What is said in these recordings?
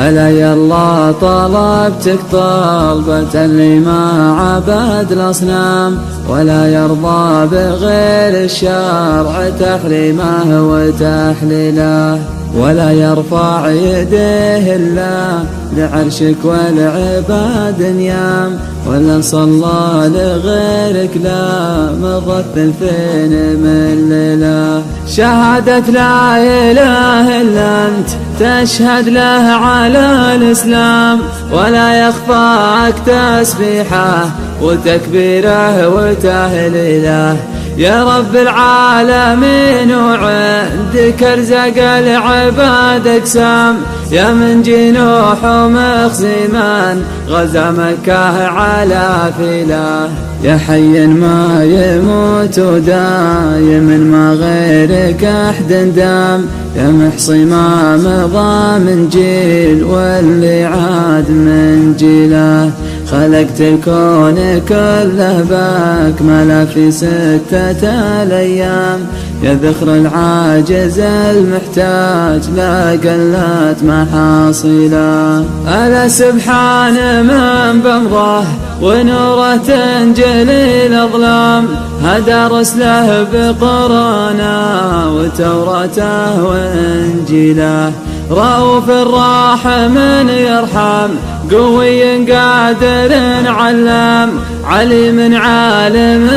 ألا يلا طلبتك طلبة لما عبد الأصنام، ولا يرضى بغير الشرع تحريمه وتحليله، ولا يرفع يديه إلا لعرشك والعباد نيام، ولا صلى لغيرك لا مضت ثلثين من ليله. شهادة لا إله إلا أنت تشهد له على الإسلام، ولا يخفاك تسبيحه وتكبيره وتهليله. يا رب العالمين وعندك ارزق العباد اقسام، يا من جنوح ومخزمان غزا مكة على فيله. يا حي ما يموت ودايم ما غيرك احد دام، يا محصي ما مضى من جيل واللي عاد من جيله. خلقت الكون كله باكمله في 6 الأيام، يا ذخر العاجز المحتاج لا قلت محاصيله. ألا سبحان من بمضاه ونوره تنجلي الأظلام، هدى رسله بقرآنه وتوراته وإنجيله. رؤوف الراحم يرحم قوي قادر علام، عليم عالم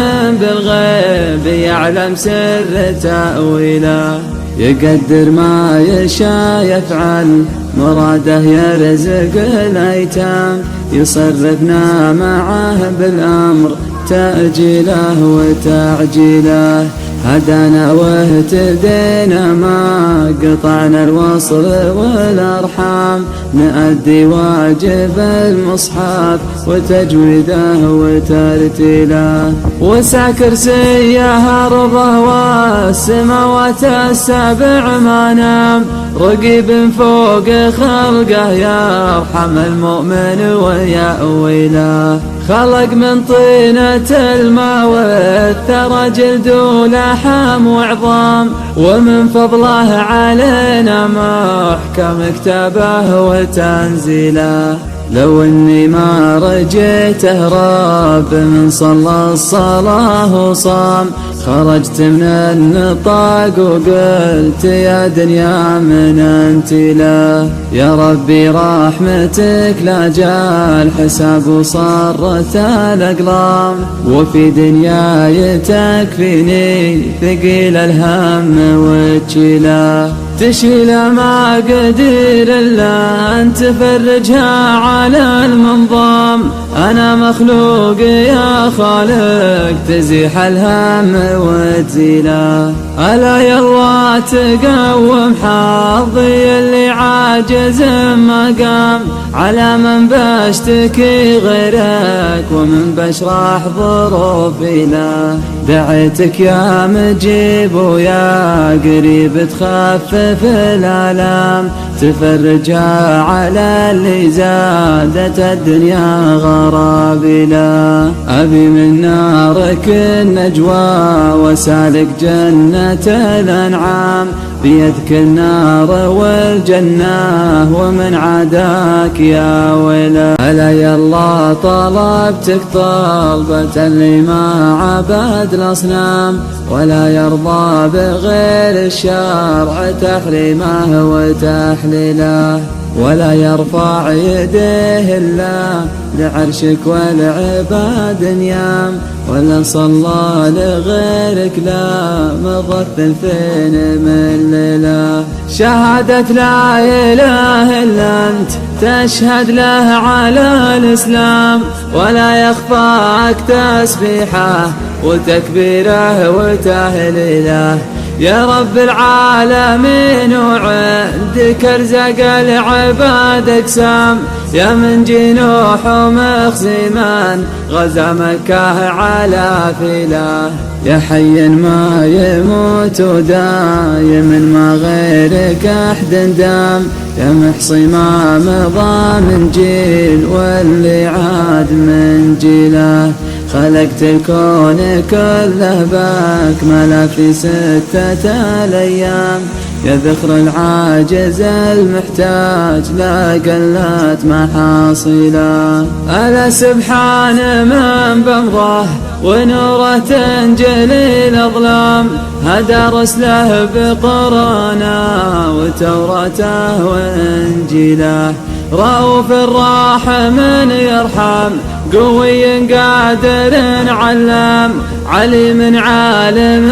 بالغيب يعلم سر تأويله. يقدر ما يشاء يفعل مراده يرزق الأيتام، يصرفنا معه بالأمر تأجيله وتعجيله. هدانا واهتدينا ما قطعنا الوصل والأرحام، نأدي واجب المصحف وتجويده وترتيله. وسع كرسيه أرضه والسماوات السبع ما نام، رقيب فوق خلقه يرحم المؤمن ويأويله. خلق من طينة الماء والثرى جلد ولحم وعظام، ومن فضله علينا محكم كتابه وتنزيله. لو اني ما رجيته رب من صلى الصلاة وصام، خرجت من النطاق وقلت يا دنيا من انت له. يا ربي رحمتك لا جاء الحساب وصرت الأقلام، وفي دنياي تكفيني ثقيل الهم وتشيله. تشيل ما قدير إلا أن تفرجها على المنظام، أنا مخلوق يا خالق تزيح الهم وتزيله. ألا يلا تقوم حظي اللي عاجز ما قام، على من بشتكي غيرك ومن بشرح ظروفي له. دعيتك يا مجيب ويا قريب تخفف الآلام، تفرجها على اللي زادت الدنيا غرابيله. أبي من نارك النجوى وسالك جنة الأنعام، بيدك النار والجنة ومن عاداك يا ويله. ألا يلا طلبتك طلبة لما عبد الأصنام، ولا يرضى بغير الشرع تحريمه وتحليله، ولا يرفع يديه إلا لعرشك والعباد نيام، ولا صلى لغيرك لا مضت ثلثين من ليله. شهادة لا إله إلا أنت تشهد له على الإسلام، ولا يخفاك تسبيحه وتكبيره وتهليله. يا رب العالمين وعندك ارزق العباد اقسام، يا من جنوح ومخزمان غزا مكة على فيله. يا حي ما يموت ودايم ما غيرك احد دام، يا محصي ما مضى من جيل واللي عاد من جيله. خلقت الكون كله باكمله في 6 الأيام، يا ذخر العاجز المحتاج لا قلت محاصيله. ألا سبحان من بأمره ونوره تنجلي الأظلام، هدى رسله بقرآنه وتوراته وإنجيله. رؤوف الراحم يرحم قوي قادر علام، عليم عالم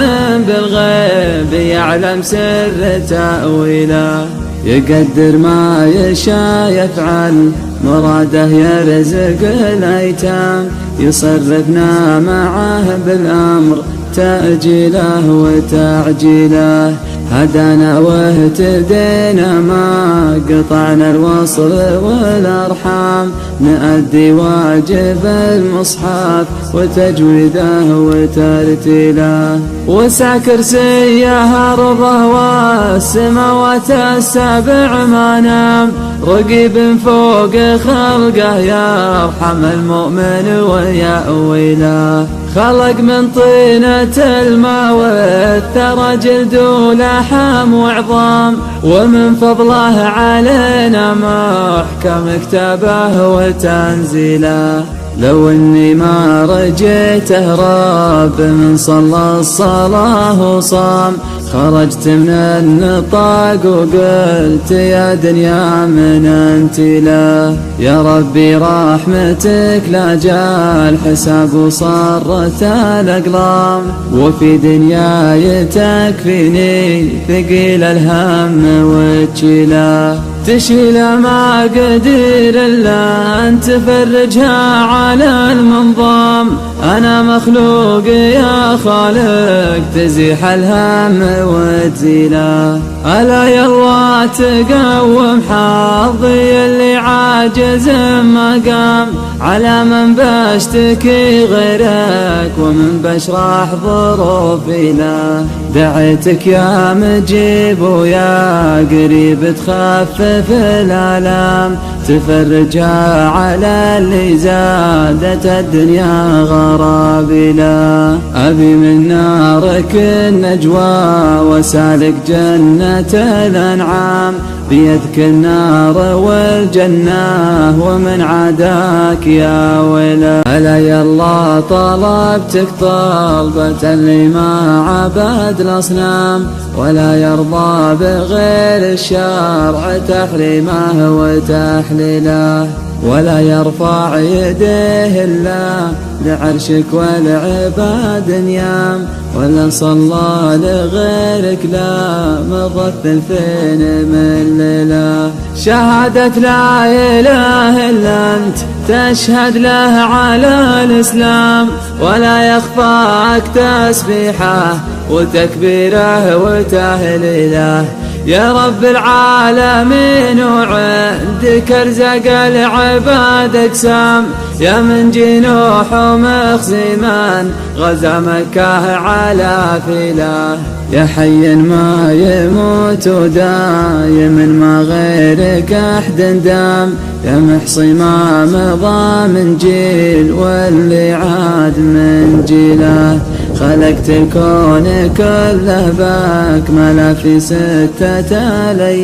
بالغيب يعلم سر تأويله. يقدر ما يشاء يفعل مراده يرزق الأيتام، يصرفنا معه بالأمر تأجيله وتعجيله. هدانا واهتدينا ما قطعنا الوصل والأرحام، نأدي واجب المصحف وتجويده وترتيله. وسع كرسيه أرضه والسماوات السبع ما نام، رقيب فوق خلقه يرحم المؤمن ويأويله. خلق من طينة الماء والثرى جلد ولحم وعظام، ومن فضله علينا محكم كتابه وتنزيله. لو اني ما رجيته رب من صلى الصلاة وصام، خرجت من النطاق وقلت يا دنيا من انت له. يا ربي رحمتك لا جاء الحساب وصرت الاقلام، وفي دنياي تكفيني ثقيل الهم وتشيله. تشيل ما قدير الا ان تفرجها على المنظام، انا مخلوق يا خالق تزيح الهم وتزيله. الا يلا تقوم حظي اللي عاجز ما قام، على من بشتكي غيرك ومن بشرح ظروفي له. دعيتك يا مجيب ويا قريب تخفف الآلام، تفرجها على اللي زادت الدنيا غرابيله. أبي من نارك النجوى وسالك جنة الأنعام، بيدك النار والجنة ومن عاداك يا ويله. ألا يلا طلبتك طلبة اللي ما عبد الأصنام، ولا يرضى بغير الشرع تحريمه وتحليله. ولا يرفع يديه إلا لعرشك والعباد نيام، ولا صلى لغيرك لا مضت 2000 من ليلة. شهادة لا إله إلا أنت تشهد له على الإسلام، ولا يخفاك تسبيحه وتكبيره وتهليله. يا رب العالمين وعندك ارزق العباد اقسام، يا من جنوح ومخزمان غزا مكة على فيله. يا حي ما يموت ودايم ما غيرك احد دام، يا محصي ما مضى من جيل واللي عاد من جيله. خلقت الكون كله باكمله في 6 ليال.